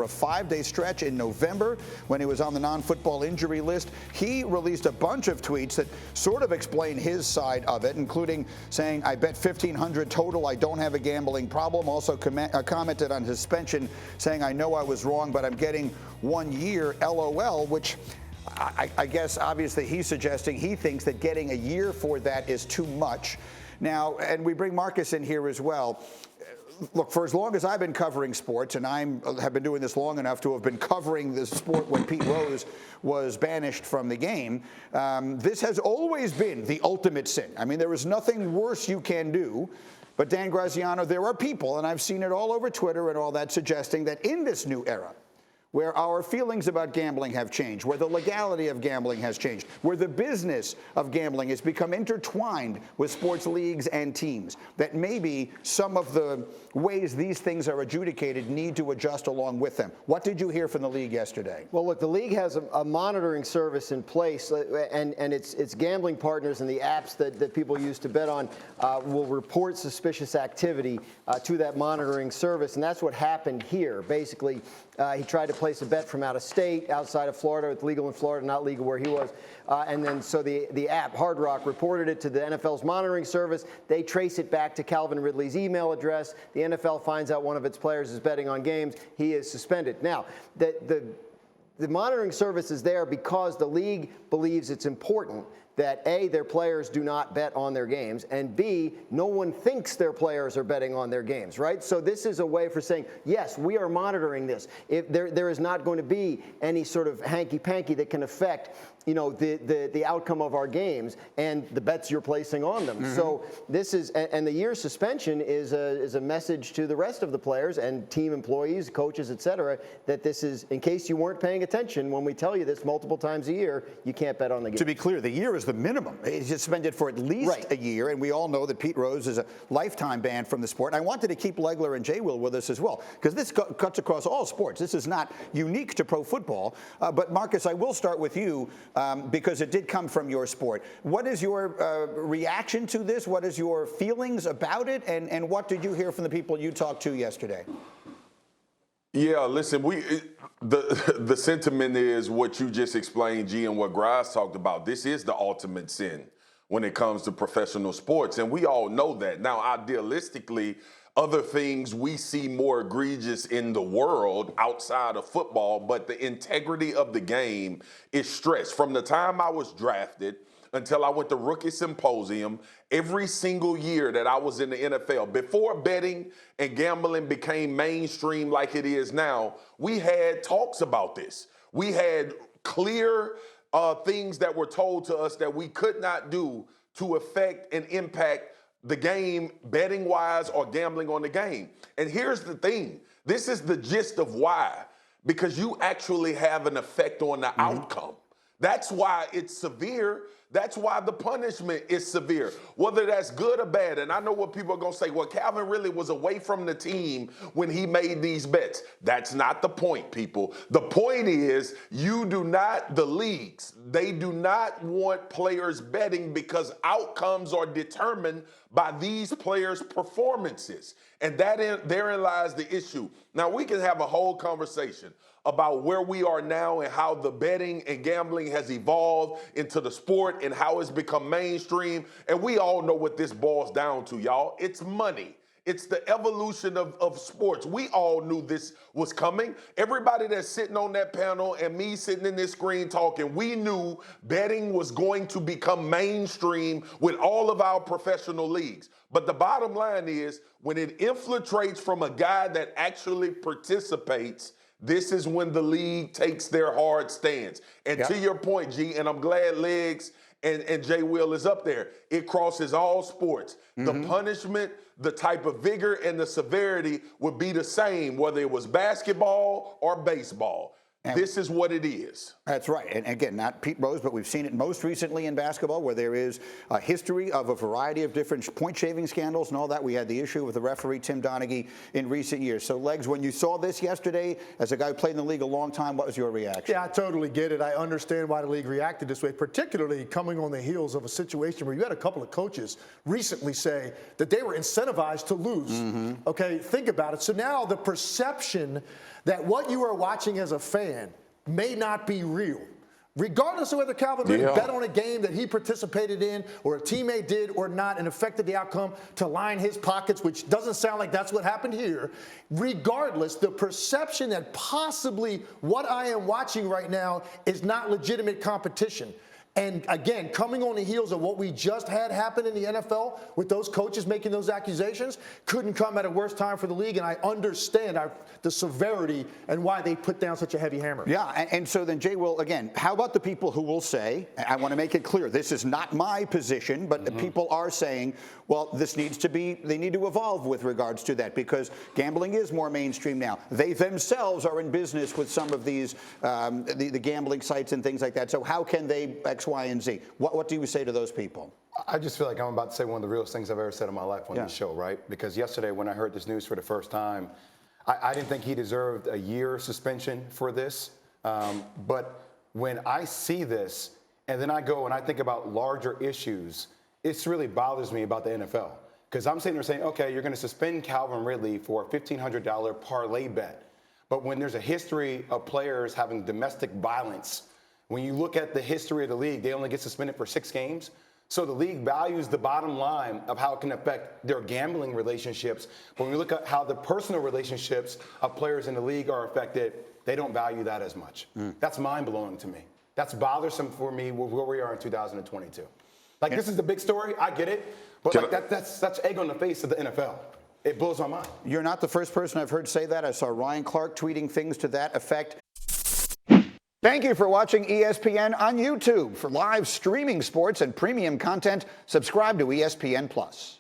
a 5-day stretch in November when he was on the non-football injury list. He released a bunch of tweets that sort of explain his side of it, including saying, I bet 1,500 total, I don't have a gambling problem. Also commented on his suspension, saying, I know I was wrong, but I'm getting 1 year, LOL, which I guess obviously he's suggesting he thinks that getting a year for that is too much. Now, and we bring Marcus in here as well. Look, for as long as I've been covering sports, and I have been doing this long enough to have been covering the sport when Pete Rose was banished from the game, this has always been the ultimate sin. I mean, there is nothing worse you can do. But Dan Graziano, there are people, and I've seen it all over Twitter and all that, suggesting that in this new era, where our feelings about gambling have changed, where the legality of gambling has changed, where the business of gambling has become intertwined with sports leagues and teams, that maybe some of the ways these things are adjudicated need to adjust along with them. What did you hear from the league yesterday? Well, look, the league has a monitoring service in place, and its gambling partners and the apps that people use to bet on will report suspicious activity to that monitoring service, and that's what happened here. Basically, he tried to place a bet from out of state, outside of Florida. It's legal in Florida, not legal where he was. And then so the app, Hard Rock, reported it to the NFL's monitoring service. They trace it back to Calvin Ridley's email address. The NFL finds out one of its players is betting on games. He is suspended. Now, the monitoring service is there because the league believes it's important that A, their players do not bet on their games, and B, no one thinks their players are betting on their games, right? So this is a way for saying, yes, we are monitoring this. If there is not going to be any sort of hanky-panky that can affect, you know, the outcome of our games and the bets you're placing on them. Mm-hmm. So this is, and the year suspension is a message to the rest of the players and team employees, coaches, et cetera, that this is, in case you weren't paying attention, when we tell you this multiple times a year, you can't bet on the game. To be clear, the year is the minimum. He's suspended for at least a year, and we all know that Pete Rose is a lifetime ban from the sport. I wanted to keep Legler and J. Will with us as well, because this cuts across all sports. This is not unique to pro football. But Marcus, I will start with you because it did come from your sport. What is your reaction to this? What is your feelings about it? And what did you hear from the people you talked to yesterday? Yeah, listen, the sentiment is what you just explained, G, and what Graz talked about. This is the ultimate sin when it comes to professional sports, and we all know that. Now, idealistically, other things we see more egregious in the world outside of football, but the integrity of the game is stressed. From the time I was drafted until I went to Rookie Symposium, every single year that I was in the NFL, before betting and gambling became mainstream like it is now, we had talks about this. We had clear things that were told to us that we could not do to affect and impact the game betting-wise or gambling on the game. And here's the thing. This is the gist of why. Because you actually have an effect on the outcome. That's why it's severe. That's why the punishment is severe, whether that's good or bad. And I know what people are going to say, well, Calvin really was away from the team when he made these bets. That's not the point, people. The point is you do not, the leagues, they do not want players betting because outcomes are determined by these players' performances. And therein lies the issue. Now, we can have a whole conversation about where we are now and how the betting and gambling has evolved into the sport and how it's become mainstream. And we all know what this boils down to, y'all. It's money. It's the evolution of sports. We all knew this was coming. Everybody that's sitting on that panel and me sitting in this screen talking, we knew betting was going to become mainstream with all of our professional leagues. But the bottom line is when it infiltrates from a guy that actually participates, this is when the league takes their hard stance. And to your point, G, and I'm glad Legs and J. Will is up there, it crosses all sports. The punishment, the type of vigor, and the severity would be the same, whether it was basketball or baseball. This is what it is. That's right. And again, not Pete Rose, but we've seen it most recently in basketball where there is a history of a variety of different point shaving scandals and all that. We had the issue with the referee, Tim Donaghy, in recent years. So, Legs, when you saw this yesterday, as a guy who played in the league a long time, what was your reaction? Yeah, I totally get it. I understand why the league reacted this way, particularly coming on the heels of a situation where you had a couple of coaches recently say that they were incentivized to lose. Okay, think about it. So now the perception that what you are watching as a fan may not be real. Regardless of whether Calvin Ridley bet on a game that he participated in or a teammate did or not and affected the outcome to line his pockets, which doesn't sound like that's what happened here. Regardless, the perception that possibly what I am watching right now is not legitimate competition. And again, coming on the heels of what we just had happen in the NFL with those coaches making those accusations, couldn't come at a worse time for the league. And I understand the severity and why they put down such a heavy hammer. Yeah, and so then, Jay, Will, again, how about the people who will say, I want to make it clear, this is not my position, but the people are saying, well, this needs to be, they need to evolve with regards to that because gambling is more mainstream now. They themselves are in business with some of these, the gambling sites and things like that. So how can they X, Y, and Z? What do you say to those people? I just feel like I'm about to say one of the realest things I've ever said in my life on this show, right? Because yesterday when I heard this news for the first time, I didn't think he deserved a year suspension for this. But when I see this and then I go and I think about larger issues, it really bothers me about the NFL. Because I'm sitting there saying, okay, you're going to suspend Calvin Ridley for a $1,500 parlay bet. But when there's a history of players having domestic violence, when you look at the history of the league, they only get suspended for 6 games. So the league values the bottom line of how it can affect their gambling relationships. But when we look at how the personal relationships of players in the league are affected, they don't value that as much. That's mind-blowing to me. That's bothersome for me where we are in 2022. Like, this is the big story. I get it. But like, that's egg on the face of the NFL. It blows my mind. You're not the first person I've heard say that. I saw Ryan Clark tweeting things to that effect. Thank you for watching ESPN on YouTube. For live streaming sports and premium content, subscribe to ESPN+.